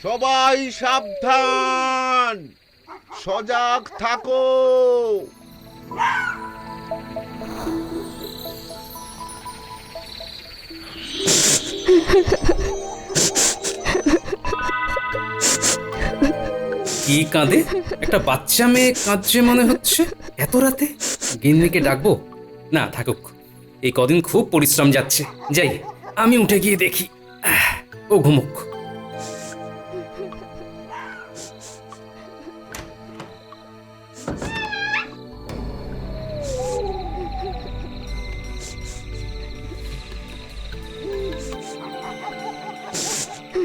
সবাই সাবধান, সজাগ থাকো। কি কাঁদে? একটা বাচ্চা মেয়ে কাঁদছে মনে হচ্ছে এত রাতে। গিন্নিকে ডাকবো? না, থাকুক। এই কদিন খুব পরিশ্রম যাচ্ছে। যাই, আমি উঠে গিয়ে দেখি। ও ঘুমুক।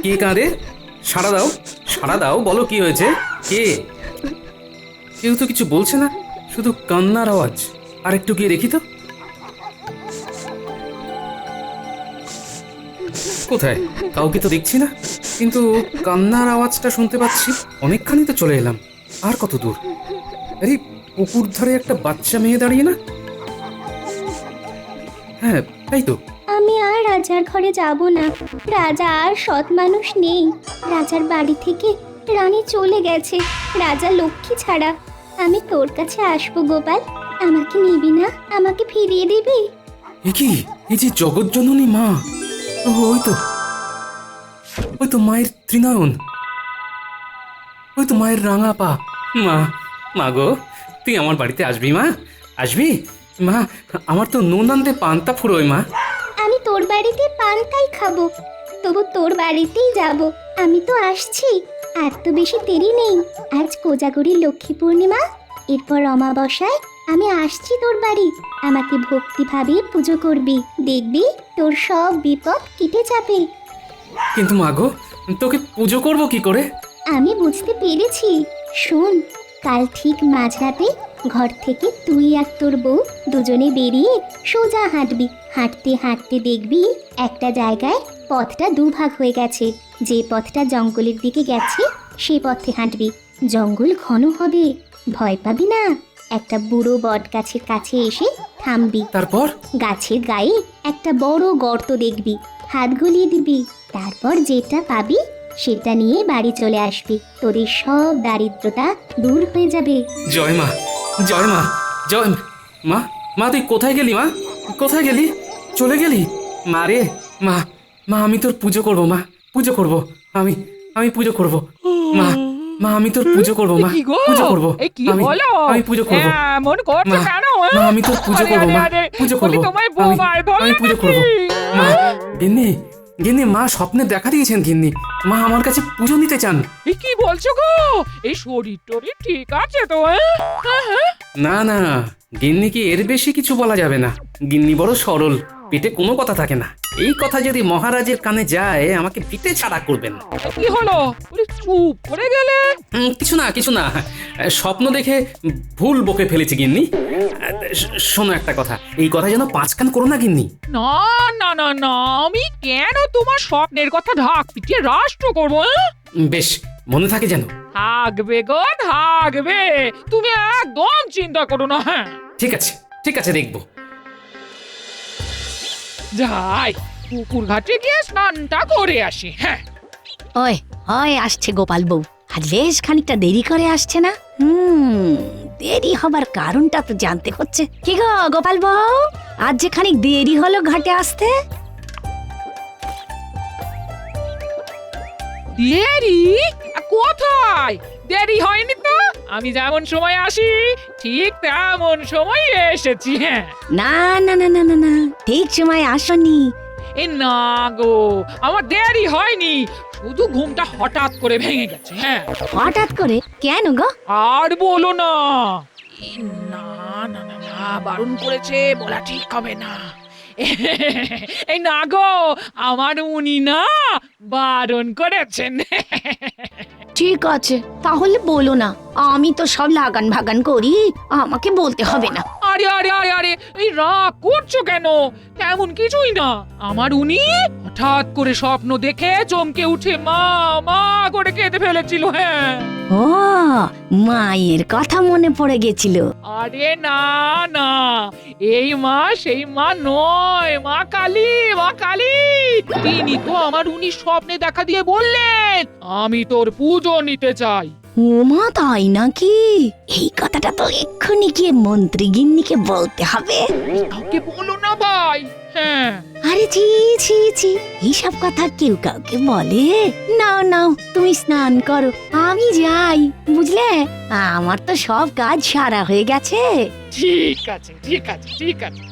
কে কাঁদে? সাড়া দাও, সাড়া দাও, বলো কি হয়েছে? কে? কেউ তো কিছু বলছে না, শুধু কান্নার আওয়াজ। আর একটু গিয়ে দেখি তো। কোথায়? কাউকে তো দেখছি না, কিন্তু কান্নার আওয়াজটা শুনতে পাচ্ছি। অনেকখানি তো চলে এলাম। আর কত দূর? আরে, পুকুর ধারে একটা বাচ্চা মেয়ে দাঁড়িয়ে না? হ্যাঁ, তাই তো। আমি আর রাজার ঘরে যাব না। রাজা আর সৎ মানুষ নেই। রাজার বাড়ি থেকে রানী চলে গেছে, রাজা লক্ষ্মী ছাড়া। আমি তোর কাছে আসবো গোপাল, আমাকে নিবি না? আমাকে ফিরিয়ে দিবি? এ কি? এই যে জগৎজননী মা। ওই তো, ওই তো মায়ের ত্রিনয়ন, ওই তো মায়ের রাঙা পা। মা, মা গো, তুই আমার বাড়িতে আসবি মা? আসবি মা? আমার তো নুন আনতে পান্তা ফুরোয় মা। আমি তোর বাড়িতে পান্তাই খাবো, তবু তোর বাড়িতেই যাব। আমি তো আসছি, আর তো বেশি দেরি নেই। আজ কোজাগরী লক্ষ্মী পূর্ণিমা, এরপর অমাবস্যায় আমি আসছি তোর বাড়ি। আমাকে ভক্তিভাবে পুজো করবি, দেখবি তোর সব বিপদ কেটে যাবে। কিন্তু মা গো, তোকে পুজো করব কি করে? আমি বুঝতে পেরেছি। শোন, কাল ঠিক মাঝরাতে ঘর থেকে তুই আর তোর বউ দুজনে বেরিয়ে সোজা হাঁটবি। হাঁটতে হাঁটতে দেখবি একটা জায়গায় পথটা দুভাগ হয়ে গেছে। যে পথটা জঙ্গলের দিকে গেছে সে পথে হাঁটবি। জঙ্গল ঘন হবে, ভয় পাবি না। একটা বুড়ো বট গাছের কাছে এসে থামবি। তারপর? গাছের গায়ে একটা বড় গর্ত দেখবি, হাত গলিয়ে দিবি। তারপর যেটা পাবি সেটা নিয়ে বাড়ি চলে আসবি। তোদের সব দারিদ্রতা দূর হয়ে যাবে। জয় মা, জয় মা, জয় মা। মা, তুই কোথায় গেলি মা? কোথায় গেলি? চলে গেলি? মা রে, মা, মা, আমি তোর পুজো করব মা, পুজো করব। আমি আমি পুজো করব মা। মা, আমি তোর পুজো করব মা, পুজো করব। আমি পুজো করব মন করছে মা। কেন? মা, আমি তোর পুজো করব মা, পুজো করব। আমি পুজো করব মা। গিন্নি, গিন্নি, মা স্বপ্নে দেখা দিয়েছেন গিন্নি। মা আমার কাছে পুজো নিতে চান। এই কি বলছো গো? এই শরীর টরীর ঠিক আছে তো? না না, গিন্নিকে এর বেশি কিছু বলা যাবে না। গিন্নি বড় সরল, পেটে কোনো কথা থাকে না। এই কথা যদি মহারাজের কানে যায় আমাকে পিঠে ছাড়া করবেন। কি হলো? চুপ করে গেলে? কিছু না, কিছু না। স্বপ্ন দেখে ভুল বকে ফেলেছি গিন্নি। শোনো একটা কথা, এই কথা যেন পাঁচ কান করো না গিন্নি। না না না না, আমি কেন তোমার স্বপ্নের কথা ঢাক পিটিয়ে রাষ্ট্র করবো? বেশ, মনে থাকে যেন। থাকবে গো, থাকবে। তুমি একদম চিন্তা করো না। হ্যাঁ, ঠিক আছে, ঠিক আছে, দেখবো। যাই পুকুর ঘাটে গিয়ে স্নানটা করে আসি। হ্যাঁ, ওই হয় আসছে গোপাল বউ। আর বেশ খানিকটা দেরি করে আসছে না? দেরি হবার কারণটা তো জানতে হচ্ছে। কি গো গোপাল বউ, আজ যে খানিক দেরি হলো ঘাটে আসতে? দেরি? কোথায়? দেরি হয়নি তো। আমি যেমন সময় আসি ঠিক তেমন সময় এসেছি। হ্যাঁ, না না না না না না, ঠিক সময় আসনি। এ না গো, আমার দেরি হয়নি, শুধু ঘুমটা হঠাৎ করে ভেঙে গেছে। হ্যাঁ, হঠাৎ করে? কেন গো? আর বলো না। এ না না না না, বারণ করেছে, বলা ঠিক হবে না। এই না গো, আমার উনি না বারণ করেছেন। ঠিক আছে, তাহলে বলো না। আমি তো সব লাগান ভাগান করি, আমাকে বলতে হবে না। আরে আরে আরে আরে, এই রাগ করছো কেন? তেমন কিছুই না। আমার উনি হঠাৎ করে স্বপ্ন দেখে চমকে উঠে মা মা করে কেঁদে ফেলেছিল। হ্যাঁ, ও মায়ের কথা মনে পড়ে গেছিল। আরে না না, এই মা সেই মা নয়, মা কালী, মা কালী। তিনি তো আমার উনি স্বপ্নে দেখা দিয়ে বললেন, আমি তোর পুজো নিতে চাই। ও মা, তাই নাকি? এই কথাটা তো এক্ষুনি গিয়ে মন্ত্রী গিন্নিকে বলতে হবে। কাউকে বলো না ভাই। হ্যাঁ, আরে ছি ছি ছি, এইসব কথা কেউ কাউকে বলে? নাও নাও, তুমি স্নান করো, আমি যাই, বুঝলে? আমার তো সব কাজ সারা হয়ে গেছে। ঠিক আছে ঠিক আছে ঠিক আছে।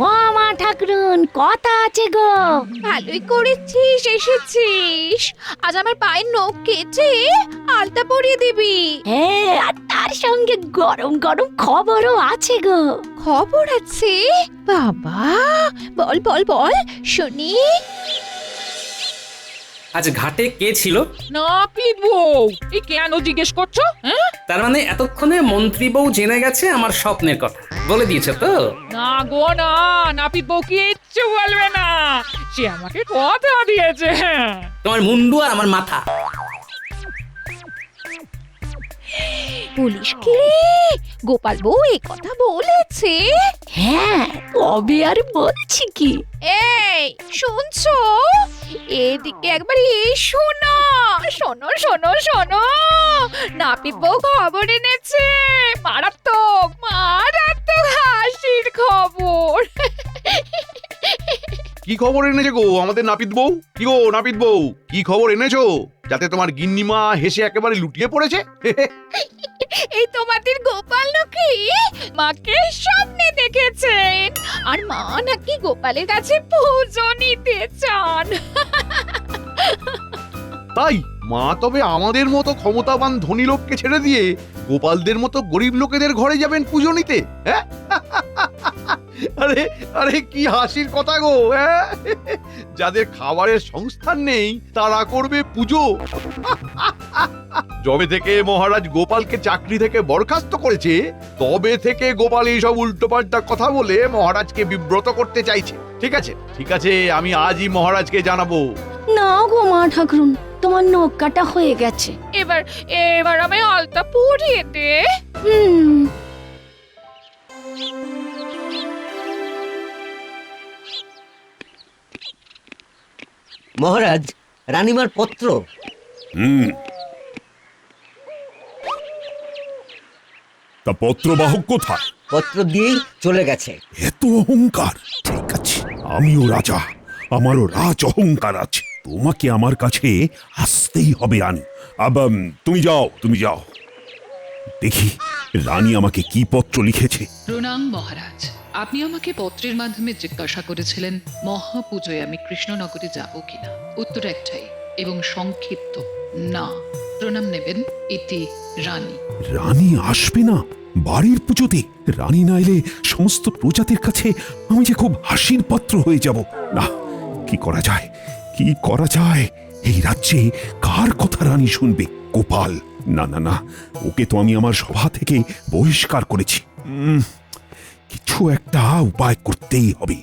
ও মা ঠাকুরুন, কথা আছে গো। ভালোই করেছিস এসেছিস। আজ আমার পায়ের নখ কেটে আলতা পরিয়ে দিবি। হ্যাঁ, আর তার সঙ্গে গরম গরম খবরও আছে গো। খবর আছে? বাবা, বল বল বল শুনি। আজ ঘাটে কে ছিল? নাপিত বউ। এই কেন জিজ্ঞেস করছো? হ্যাঁ, তার মানে এতক্ষণে মন্ত্রী বউ জেনে গেছে আমার স্বপ্নের কথা, বলে দিয়েছে তো? না গো না, নাপিত বউ কিচ্ছু বলবে না, সে আমাকে কথা দিয়েছে। তোমার মুন্ডু আর আমার মাথা। পুলিশ কি রে? গোপাল বউ এই কথা বলেছে? হ্যাঁ, তবে আর বলছি কি? এই শুনছো? এদিকে একবার এসো না। শোনো শোনো শোনো, নাপিত বউ খবর এনেছে। মারাত্মক মারাত্মক হাসির খবর। কি খবর এনেছে গো আমাদের নাপিত বউ? কি গো নাপিত বউ, কি খবর এনেছো যাতে তোমার গিন্নিমা হেসে একেবারে লুটিয়ে পড়েছে? এই তোমাদের গোপাল নাকি মাকে স্বপ্নে দেখেছেন, আর মা নাকি গোপালের কাছে পুজো নিতে চান। তাই মা তবে আমাদের মতো ক্ষমতাবান ধনী লোককে ছেড়ে দিয়ে গোপালদের মতো গরিব লোকেদের ঘরে যাবেন পুজো নিতে? হ্যাঁ? আরে আরে কি হাসির কথা গো, হ্যাঁ? যাদের খাবারের সংস্থান নেই তারা করবে পুজো। যবে থেকে মহারাজ গোপালকে চাকরি থেকে বরখাস্ত করেছে তবে থেকে গোপাল এইসব উল্টোপাল্টা কথা বলে মহারাজকে বিব্রত করতে চাইছে। ঠিক আছে ঠিক আছে, আমি আজই মহারাজকে জানাবো। না গো মা ঠাকুরুন, তোমার নখ কাটা হয়ে গেছে। এবার এবার আমি আলতা পরিয়ে দে। হুম। মহারাজ, রানীমার পত্র। তা পত্রবাহক কোথায়? পত্র দিয়েই চলে গেছে। এত অহংকার! ঠিক আছে, আমিও রাজা, আমারও রাজ অহংকার আছে। তোমাকে আমার কাছে আসতেই হবে রানী। তুমি যাও, তুমি যাও। দেখি রানী আমাকে কি পত্র লিখেছে। প্রণাম মহারাজ, আপনি আমাকে পত্রের মাধ্যমে জিজ্ঞাসা করেছিলেন মহাপুজোয় আমি কৃষ্ণনগরে যাব কিনা। উত্তর একটাই এবং সংক্ষিপ্ত, না। প্রণাম নেবেন, ইতি রানী। রানী আসবে না বাড়ির পুজোতে? রানী না এলে সমস্ত প্রজাদের কাছে আমি যে খুব হাসির পাত্র হয়ে যাব। না, কি করা যায়, কি করা যায়? এই রাজ্যে কার কথা রানী শুনবে? গোপাল? না না না, ওকে তো আমি আমার সভা থেকে বহিষ্কার করেছি। কিছু একটা উপায় করতেই হবে।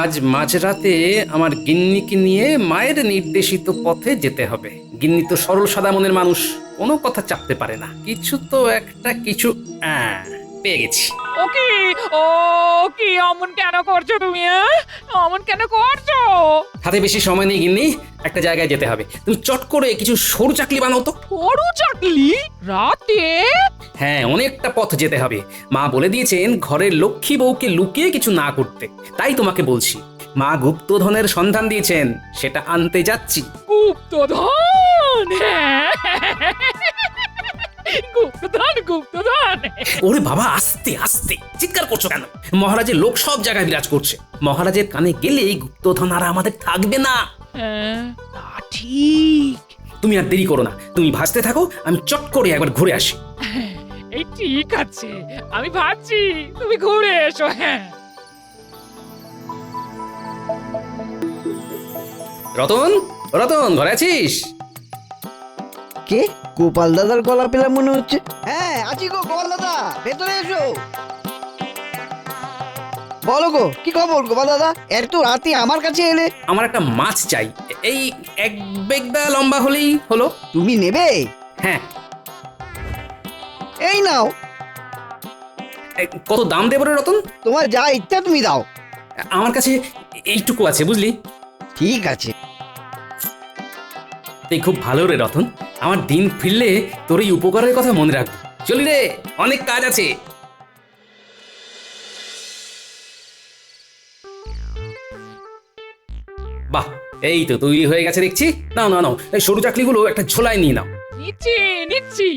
আজ মাঝরাতে আমার গিন্নিকে নিয়ে মায়ের নির্দেশিত পথে যেতে হবে। গিন্নি তো সরল সাদা মনের মানুষ, কোনো কথা চাপতে পারে না। কিছু তো একটা কিছু পেয়ে গেছি। ওকে ও কি অমন কেন করছো তুমি? অমন কেন করছো? হাতে বেশি সময় নেই গিন্নি, একটা জায়গায় যেতে হবে। তুমি চট করে কিছু সরু চাকলি বানাও তো। সরু চাকলি? রাতে? হ্যাঁ, অনেকটা পথ যেতে হবে। মা বলে দিয়েছেন ঘরের লক্ষ্মী বউকে লুকিয়ে কিছু না করতে। তাই তোমাকে বলছি, মা গুপ্তধনের সন্ধান দিয়েছেন, সেটা আনতে যাচ্ছি। গুপ্তধন? গুপ্তধন গুপ্তধন? ওরে বাবা, আস্তে আস্তে চিৎকার করছো কেন? মহারাজের লোক সব জায়গায় বিরাজ করছে। মহারাজের কানে গেলে গুপ্তধন আর আমাদের থাকবে না। তা ঠিক। তুমি আর দেরি করো না, তুমি ভাসতে থাকো, আমি চট করে একবার ঘুরে আসি। এই ঠিক আছে, আমি ভাবছি তুমি ঘুরে এসো। হ্যাঁ, রতন, রতন, ঘরে আছিস? কে? গোপাল দাদার গলা পেলাম মনে হচ্ছে। হ্যাঁ আছি গো গোপাল দাদা, ভেতরে এসো। বলো গো, কি খবর গোপাল দাদা? এত রাতে আমার কাছে এলে? আমার একটা মাছ চাই, এই এক বেগদা লম্বা হলেই হলো। তুমি নেবে? হ্যাঁ। এই নাও। কত দাম দেবো রে রতন? তোমার যা ইচ্ছা তুমি দাও। আমার কাছে এইটুকু আছে, বুঝলি? ঠিক আছে। তুই খুব ভালো রে রতন, আমার দিন ফিরলে তোর এই উপকারের কথা মনে রাখবো। চলি রে, অনেক কাজ আছে। বাহ, এই তো তৈরি হয়ে গেছে দেখছি। নাও নাও নাও, এই সরু চাকলিগুলো একটা ঝোলায় নিয়ে নাও। নিচ্ছি নিচ্ছি।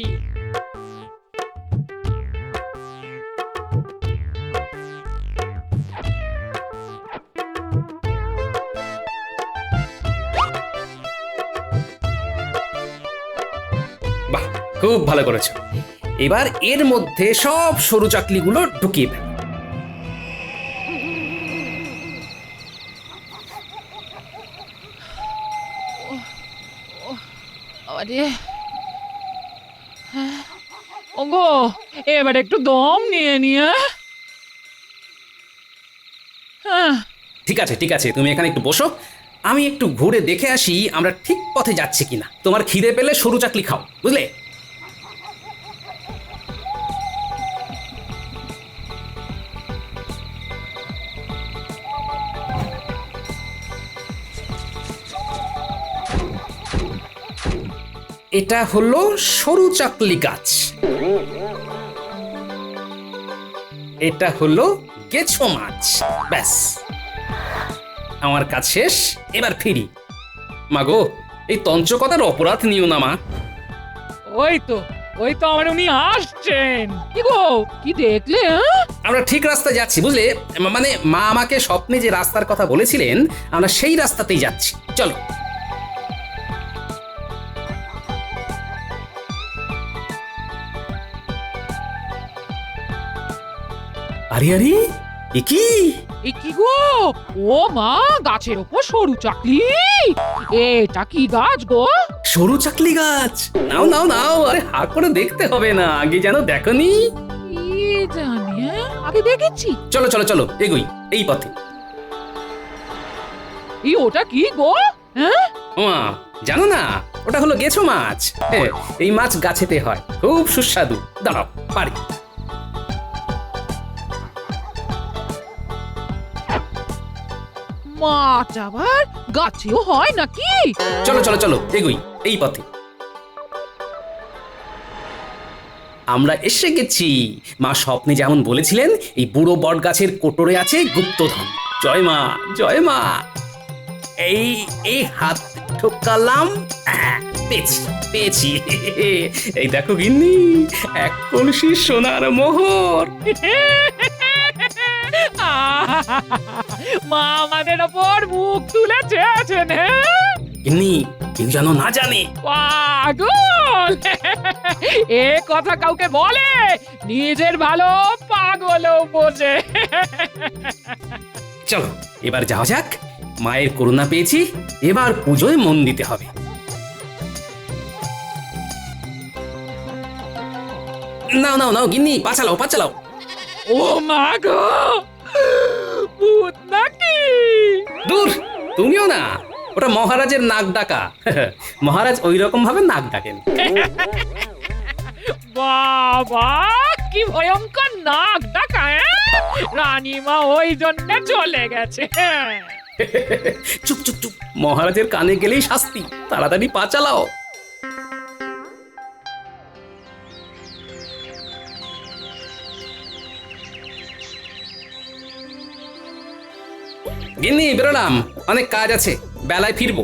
বাহ, খুব ভালো করেছো। এবার এর মধ্যে সব সরু চাকলিগুলো ঢুকিয়ে ফেল। আরে ওগো, এবার একটু দম নিয়ে নিয়ে। হ্যাঁ, ঠিক আছে ঠিক আছে, তুমি এখানে একটু বসো, আমি একটু ঘুরে দেখে আসি আমরা ঠিক পথে যাচ্ছি কিনা। তোমার খিদে পেলে সরু চাকলি খাও, বুঝলে? এটা হলো সরু চাকলি গাছ, এটা হলো গেছো মাছ। ব্যাস, আমার কাজ শেষ, এবার ফিরি। মাগো, এই তঞ্চকতার অপরাধ নিও না মা। ওই তো আমার উনি আসছেন। কি গো, কি দেখলে? হ্যাঁ? আমরা ঠিক রাস্তায় যাচ্ছি, বুঝলে? মানে মা আমাকে স্বপ্নে যে রাস্তার কথা বলেছিলেন, আমরা সেই রাস্তাতেই যাচ্ছি। চলো। আরে আরে, এ কি? এ কি গো? ও মা, গাছের ওপর সরু চাকলি। এটা কি গাছ গো? সরু চাকলি গাছ। নাও নাও নাও, আরে হা করে দেখতে হবে না, আগে যেন দেখনি। কি জানি, আগে দেখেছি। চলো চলো চলো, এগোই এই পথে। ওটা কি গো? হ্যাঁ, ওমা, জানো না, ওটা হলো গেছো মাছ। এই মাছ গাছেতে হয়, খুব সুস্বাদু। দাঁড়াও, পারি। মাছ আবার গাছেও হয় নাকি? চলো চলো চলো, এগোই এই পথে। আমরা এসে গেছি। মা স্বপ্নে যেমন বলেছিলেন, এই বুড়ো বট গাছের কোটরে আছে গুপ্তধন। জয় মা, জয় মা। এই এই হাত ঠোকালাম, পেয়েছি পেয়েছি। এই দেখো গিন্নি, এক কলসি সোনার মোহর। মা আমাদের ওপর মুখ তুলে চেয়েছেন। গিন্নি, কেউ যেন না জানে। পাগল, এ কথা কাউকে বলে নিজের ভালো পাগলও বোঝে। চলো এবার যাওয়া যাক, মায়ের করুণা পেয়েছি, এবার পুজোয় মন দিতে হবে। নাও নাও নাও গিন্নি, পা চালাও পা চালাও। ও মা গো, ভূত নাকি? দূর, তুমিও না, ওটা মহারাজের নাক ডাকা। মহারাজ ওই রকম ভাবে নাক ডাকেন। বাবা, কি ভয়ঙ্কর নাক ডাকা! রানীমা ওই জন্য চলে গেছে। চুপ চুপ চুপ, মহারাজের কানে গেলেই শাস্তি, তাড়াতাড়ি পা চালাও। গিন্নি, বেরোলাম, অনেক কাজ আছে, বেলায় ফিরবো।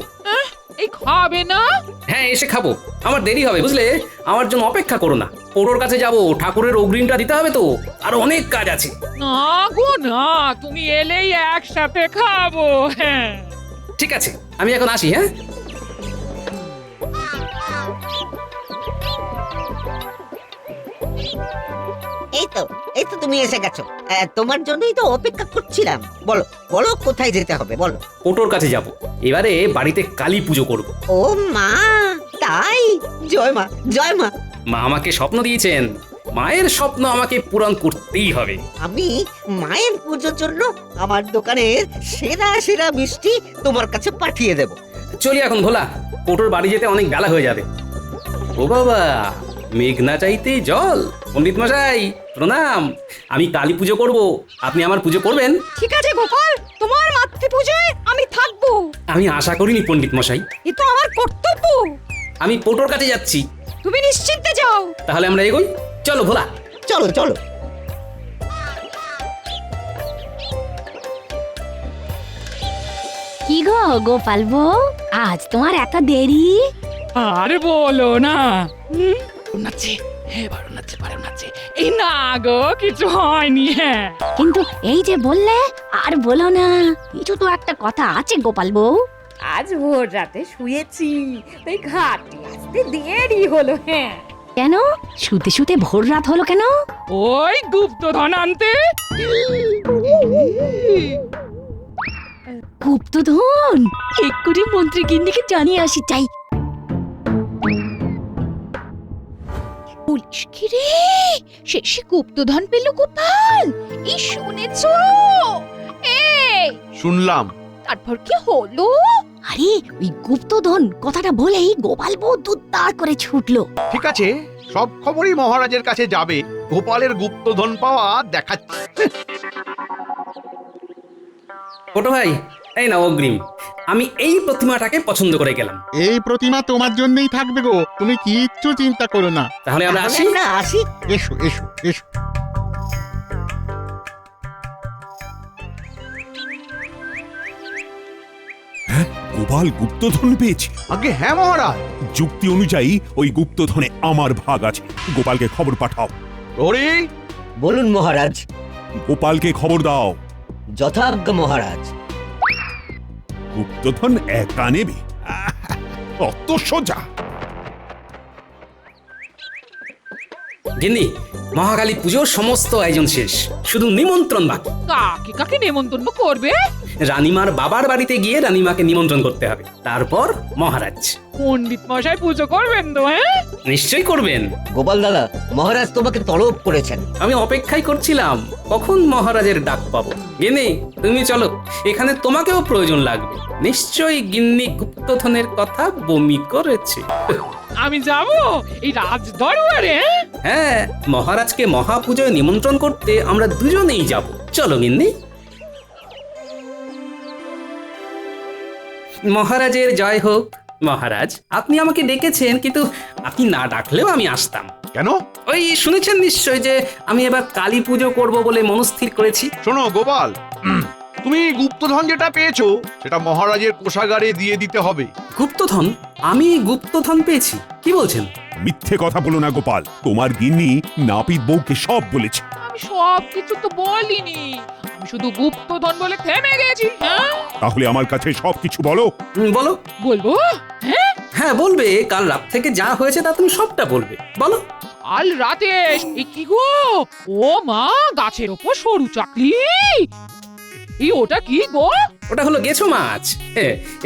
এই খাবে না? হ্যাঁ, এসে খাবো, আমার দেরি হবে, বুঝলে? আমার জন্য অপেক্ষা করো না, পোড়োর কাছে যাব, ঠাকুরের অগ্রিমটা দিতে হবে তো, আর অনেক কাজ আছে। না গো না, তুমি এলেই একসাথে খাবো। হ্যাঁ, ঠিক আছে, আমি এখন আসি। হ্যাঁ, এই তো তুমি এসে গেছো। তোমার জন্যই তো অপেক্ষা করছিলাম। বলো বলো কোথায় যেতে হবে বলো। ওটোর কাছে যাব, এবারে বাড়িতে কালী পুজো করব। ও মা, তাই? জয় মা, জয় মা। মা আমাকে স্বপ্ন দিয়েছেন, মায়ের স্বপ্ন আমাকে পূরণ করতেই হবে। আমি মায়ের পুজোর জন্য আমার দোকানের সেরা সেরা মিষ্টি তোমার কাছে পাঠিয়ে দেব। চলি এখন ভোলা, ওটোর বাড়ি যেতে অনেক বেলা হয়ে যাবে। ও বাবা, মেঘ না চাইতেই জল। পণ্ডিত মশাই প্রণাম, আমি কালী পুজো করব, আপনি আমার পুজো করবেন? ঠিক আছে গোপাল, তোমার মাতৃ পূজায় আমি থাকবো। আমি আশা করিনি পণ্ডিত মশাই, এ তো আমার কর্তব্য। আমি পোটোর কাছে যাচ্ছি। তুমি নিশ্চিন্তে যাও। তাহলে আমরা এগোই, চলো ভোলা। চলো চলো। কি গো গোপাল বউ, আজ তোমার এত দেরি? আর বলো না। নাচে, হ্যাঁ বারণ নাচে। এই না গো, কিছু হয়নি। হ্যাঁ, কিন্তু এই যে বললে আর বলো না, কিছু তো একটা কথা আছে গোপাল বউ। আজ ভোর রাতে শুয়েছি, তাই ঘাটে আসতে দেরি হলো। হ্যাঁ, কেন শুতে শুতে ভোর রাত হলো কেন? ওই গুপ্তধন আনতে। গুপ্তধন? এক্ষুনি মন্ত্রী গিন্নিকে জানিয়ে আসি চাই। পুলিশ কি রে? শেষে গুপ্তধন পেল গোপাল, এই শুনেছো? এই শুনলাম। তারপর কি হলো? আরে ওই গুপ্তধন কথাটা বলেই গোপাল বউ দুত্তার করে ছুটলো। ঠিক আছে, সব খবরই মহারাজের কাছে যাবে। গোপালের গুপ্তধন পাওয়া দেখাচ্ছে। ছোট ভাই, এই না অগ্রিম, আমি এই প্রতিমাটাকে পছন্দ করে গেলাম। এই প্রতিমা তোমার জন্যই থাকবে গো, তুমি কিচ্ছু চিন্তা করো না। তাহলে আমরা আসি। আমরা আসি। এসো এসো এসো। গোপাল গুপ্তধন পেয়েছে। আগে হ্যাঁ মহারাজ। যুক্তি অনুযায়ী ওই গুপ্তধনে আমার ভাগ আছে। গোপালকে খবর পাঠাও। প্রহরী, বলুন মহারাজ। গোপালকে খবর দাও। যথাজ্ঞা মহারাজ। গুপ্তধন একা নেবে? অত সোজা? গিন্নি, মহাকালী পুজোর সমস্ত আয়োজন শেষ, শুধু নিমন্ত্রণ বাকি। কাকে কাকে নেমন্তন্ন করবে? রানীমার বাবার বাড়িতে গিয়ে রানীমাকে নিমন্ত্রণ করতে হবে, তারপর মহারাজ। পণ্ডিত মশাই পুজো করবেন তো? হ্যাঁ, নিশ্চয়ই করবেন। গোপাল দাদা, মহারাজ তোমাকে তলব করেছেন। আমি অপেক্ষাই করছিলাম কখন মহারাজের ডাক পাবো। গিন্নি তুমি চলো, এখানে তোমাকেও প্রয়োজন লাগবে। নিশ্চয়ই গিন্নি গুপ্তধনের কথা বমি করেছে। আমি যাব এই রাজ দরবারে। হ্যাঁ, মহারাজকে মহাপূজায় নিমন্ত্রণ করতে আমরা দুজনেই যাব। চলো গিন্নি। মহারাজের জয় হোক। মহারাজ, আপনি আমাকে ডেকেছেন, কিন্তু আপনি না ডাকলেও আমি আসতাম। কেন? ওই শুনেছেন নিশ্চয় যে আমি এবার কালী পুজো করব বলে মনস্থির করেছি। শোনো গোপাল, তুমি গুপ্তধন যেটা পেয়েছো সেটা মহারাজের কোষাগারে দিয়ে দিতে হবে। গুপ্তধন? আমি গুপ্তধন পেয়েছি? কি বলছেন? মিথ্যে কথা বলো না গোপাল, তোমার গিন্নি নাপিত বউকে সব বলেছে। আমি সব কিছু তো বলিনি, আমি শুধু গুপ্তধন বলে থেমে গেছি। হ্যাঁ, তাহলে আমার কাছে সবকিছু বলো। বলো। বলবো? হ্যাঁ হ্যাঁ বলবে, কাল রাত থেকে যা হয়েছে তা তুমি সবটা বলবে, বলো। কাল রাতে এই কি গো, ও মা, গাছের ওপর সরু চাকলি, এই ওটা কি গো? ওটা হলো গেছো মাছ।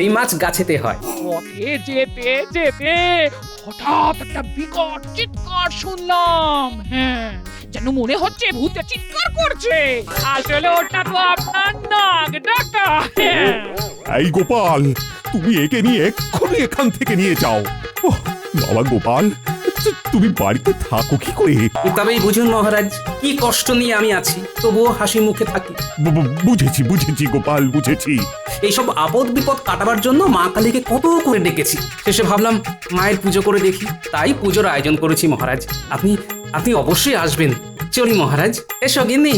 এই মাছ গাছেতে হয়। পথে যেতে যেতে হঠাৎ একটা বিকট চিৎকার শুনলাম। হ্যাঁ, যেন মনে হচ্ছে ভূতে চিৎকার করছে। আসলে ওটা তো আপনার নাক ডাকা। হ্যাঁ। এই গোপাল, তুমি একে নিয়ে এক্ষুনি এখান থেকে নিয়ে যাও। ওহ, বাবা গোপাল, তুমি বাড়িতে থাকো কি করে? তবেই বুঝুন মহারাজ, কি কষ্ট নিয়ে আমি আছি, তবুও হাসি মুখে থাকি। বুঝেছি বুঝেছি গোপাল, বুঝেছি। এইসব আপদ বিপদ কাটাবার জন্য মা কালীকে কত করে ডেকেছি, শেষে ভাবলাম মায়ের পুজো করে দেখি, তাই পুজোর আয়োজন করেছি মহারাজ। আপনি আপনি অবশ্যই আসবেন। চলি মহারাজ, এসো গিন্নি।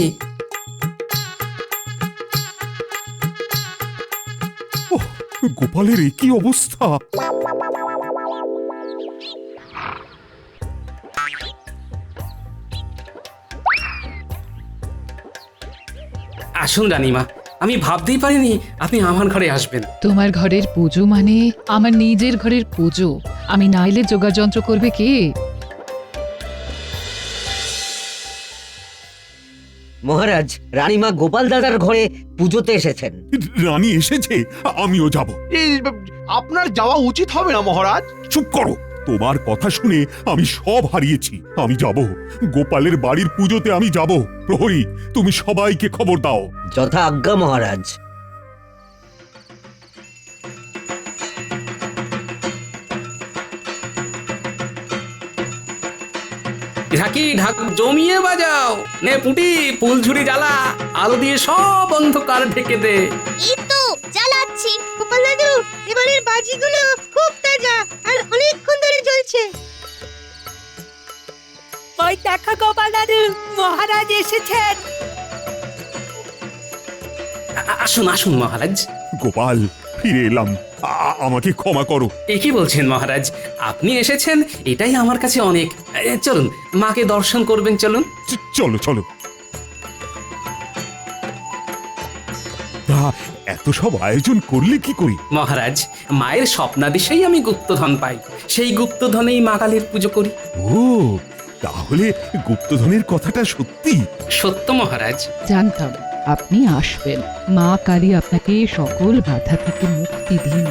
ওহ, গোপালের এ কি অবস্থা! আসুন রানীমা, আমি ভাবতেই পারিনি আপনি আমার ঘরে আসবেন। তোমার ঘরের পুজো মানে আমার নিজের ঘরের পুজো, আমি নাইলে যোগাযন্ত্র করবে কে? মহারাজ রানীমা গোপাল দাদার ঘরে পুজোতে এসেছেন। রানী এসেছে, আমিও যাব। এই, আপনার যাওয়া উচিত হবে না মহারাজ। চুপ করো, তোমার কথা শুনে আমি সব হারিয়েছি। আমি যাব, গোপালের বাড়ির পুজোতে আমি যাব। প্রহরী, তুমি সবাইকে খবর দাও। যথা আজ্ঞা মহারাজ। ঢাকি ঢাক জমিয়ে বাজাও, নে পুটি ফুলঝুরি জ্বালা, আলো দিয়ে সব অন্ধকার ঢেকে দে। এই তো জ্বালাচ্ছি। গোপাল দাদু, এবারের বাজিগুলো খুব তাজা আর অনেকক্ষণ ধরে জ্বলছে। ওই দেখো গোপাল দাদু, মহারাজ এসেছেন। আসুন আসুন মহারাজ। গোপাল, ফিরে এলাম, আমাকে ক্ষমা করো। এ কি বলছেন মহারাজ, আপনি এসেছেন এটাই আমার কাছে অনেক। চলুন মাকে দর্শন করবেন, চলুন। চলো চলো। তা এত সব আয়োজন করলে কি করি? মহারাজ, মায়ের স্বপ্নাদেশেই আমি গুপ্তধন পাই, সেই গুপ্তধনেই মা কালীর পুজো করি। ও, তাহলে গুপ্তধনের কথাটা সত্যি? সত্য মহারাজ। জানতাম আপনি আসবেন। মা কালী আপনাকে সকল বাধা থেকে মুক্তি দিন।